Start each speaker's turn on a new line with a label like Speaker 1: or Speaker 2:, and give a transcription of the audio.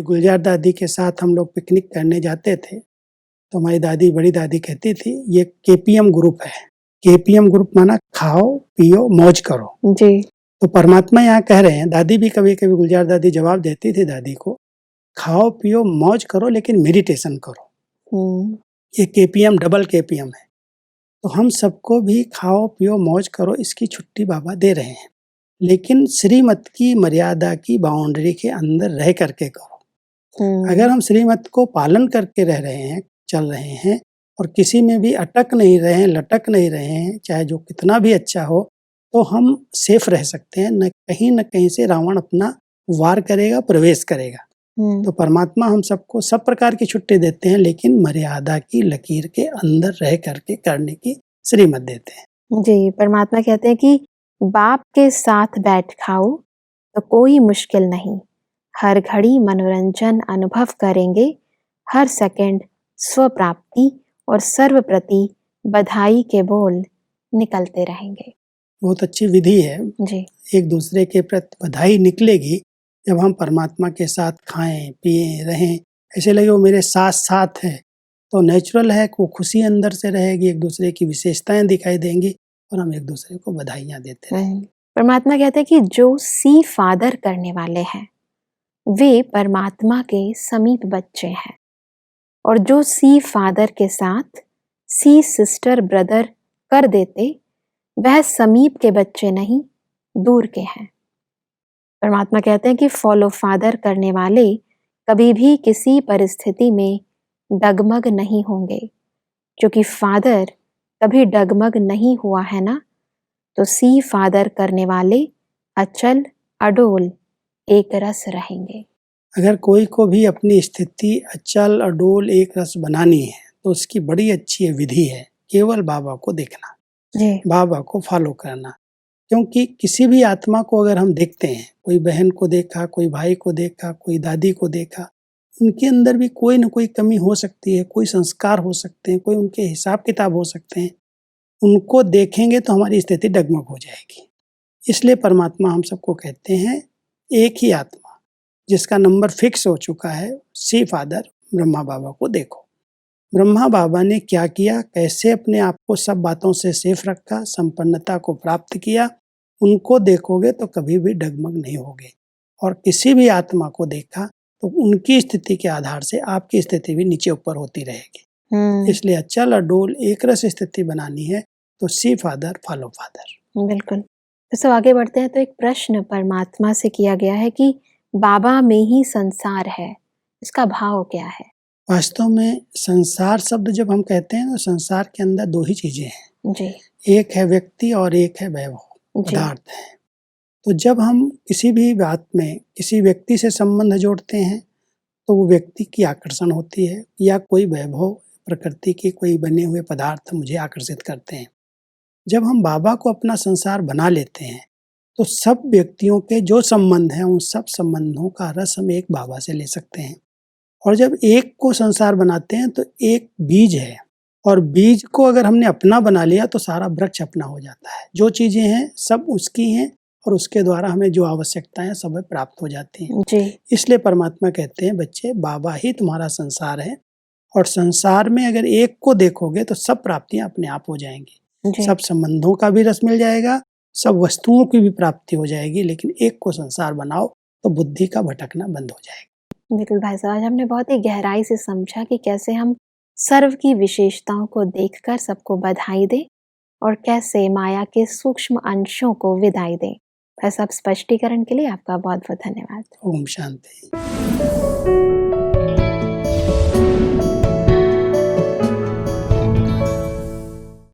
Speaker 1: गुलजार दादी के साथ हम लोग पिकनिक करने जाते थे, तो हमारी दादी, बड़ी दादी कहती थी ये केपीएम ग्रुप है। केपीएम ग्रुप माना खाओ पियो मौज करो।
Speaker 2: जी।
Speaker 1: तो परमात्मा यहाँ कह रहे हैं, दादी भी कभी कभी, गुलजार दादी जवाब देती थी दादी को, खाओ पियो मौज करो लेकिन मेडिटेशन करो। ये केपीएम डबल केपीएम है। तो हम सबको भी खाओ पियो मौज करो इसकी छुट्टी बाबा दे रहे हैं, लेकिन श्रीमत की मर्यादा की बाउंड्री के अंदर रह करके करो। अगर हम श्रीमत को पालन करके रह रहे हैं, चल रहे हैं और किसी में भी अटक नहीं रहे हैं, लटक नहीं रहे हैं, चाहे जो कितना भी अच्छा हो, तो हम सेफ रह सकते हैं। न कहीं से रावण अपना वार करेगा, प्रवेश करेगा। तो परमात्मा हम सबको सब प्रकार की छुट्टी देते हैं, लेकिन मर्यादा की लकीर के अंदर रह करके करने की श्रीमत देते हैं।
Speaker 2: जी, परमात्मा कहते हैं कि बाप के साथ बैठ खाओ तो कोई मुश्किल नहीं, हर घड़ी मनोरंजन अनुभव करेंगे, हर सेकंड स्वप्राप्ति और सर्वप्रति बधाई के बोल निकलते रहेंगे।
Speaker 1: बहुत अच्छी विधि है
Speaker 2: जी।
Speaker 1: एक दूसरे के प्रति बधाई निकलेगी जब हम परमात्मा के साथ खाएं पिएं रहें, ऐसे लगे वो मेरे साथ साथ है, तो नेचुरल है कि वो खुशी अंदर से रहेगी, एक दूसरे की विशेषताएं दिखाई देंगी और हम एक दूसरे को बधाइयाँ देते रहेंगे।
Speaker 2: परमात्मा कहते हैं कि जो सी फादर करने वाले हैं वे परमात्मा के समीप बच्चे हैं, और जो सी फादर के साथ सी सिस्टर ब्रदर कर देते वह समीप के बच्चे नहीं, दूर के हैं। परमात्मा कहते हैं कि फॉलो फादर करने वाले कभी भी किसी परिस्थिति में डगमग नहीं होंगे, क्योंकि फादर कभी डगमग नहीं हुआ है ना, तो सी फादर करने वाले अचल अडोल एक रस रहेंगे।
Speaker 1: अगर कोई को भी अपनी स्थिति अचल अडोल एक रस बनानी है तो उसकी बड़ी अच्छी विधि है केवल बाबा को देखना, बाबा को फॉलो करना। क्योंकि किसी भी आत्मा को अगर हम देखते हैं, कोई बहन को देखा, कोई भाई को देखा, कोई दादी को देखा, उनके अंदर भी कोई न कोई कमी हो सकती है, कोई संस्कार हो सकते हैं, कोई उनके हिसाब किताब हो सकते हैं। उनको देखेंगे तो हमारी स्थिति डगमग हो जाएगी। इसलिए परमात्मा हम सबको कहते हैं एक ही आत्मा जिसका नंबर फिक्स हो चुका है, सी फादर ब्रह्मा बाबा को देखो। ब्रह्मा बाबा ने क्या किया, कैसे अपने आप को सब बातों से सेफ रखा, संपन्नता को प्राप्त किया, उनको देखोगे तो कभी भी डगमग नहीं होगे। और किसी भी आत्मा को देखा तो उनकी स्थिति के आधार से आपकी स्थिति भी नीचे ऊपर होती रहेगी। इसलिए अचल अडोल एक रस स्थिति बनानी है तो सी फादर फॉलो फादर।
Speaker 2: बिल्कुल। तो आगे बढ़ते हैं। तो एक प्रश्न परमात्मा से किया गया है कि बाबा में ही संसार है, इसका भाव क्या है?
Speaker 1: वास्तव में संसार शब्द जब हम कहते हैं तो संसार के अंदर दो ही चीजें हैं
Speaker 2: जी।
Speaker 1: एक है व्यक्ति और एक है वैभव, पदार्थ है। तो जब हम किसी भी बात में किसी व्यक्ति से संबंध जोड़ते हैं तो वो व्यक्ति की आकर्षण होती है, या कोई वैभव प्रकृति के कोई बने हुए पदार्थ मुझे आकर्षित करते हैं। जब हम बाबा को अपना संसार बना लेते हैं तो सब व्यक्तियों के जो संबंध हैं उन सब संबंधों का रस हम एक बाबा से ले सकते हैं। और जब एक को संसार बनाते हैं तो एक बीज है, और बीज को अगर हमने अपना बना लिया तो सारा वृक्ष अपना हो जाता है। जो चीजें हैं सब उसकी हैं और उसके द्वारा हमें जो आवश्यकताएं सब प्राप्त हो जाती हैं जी। इसलिए परमात्मा कहते हैं बच्चे बाबा ही तुम्हारा संसार है, और संसार में अगर एक को देखोगे तो सब प्राप्तियां अपने आप हो जाएंगी, सब संबंधों का भी रस मिल जाएगा, सब वस्तुओं की भी प्राप्ति हो जाएगी। लेकिन एक को संसार बनाओ तो बुद्धि का भटकना बंद हो जाएगा।
Speaker 2: बिल्कुल भाई साहब, आज हमने बहुत ही गहराई से समझा कि कैसे हम सर्व की विशेषताओं को देखकर सबको बधाई दें और कैसे माया के सूक्ष्म अंशों को विदाई दें। भाई साहब, स्पष्टीकरण के लिए आपका बहुत बहुत धन्यवाद।
Speaker 1: ओम शांति।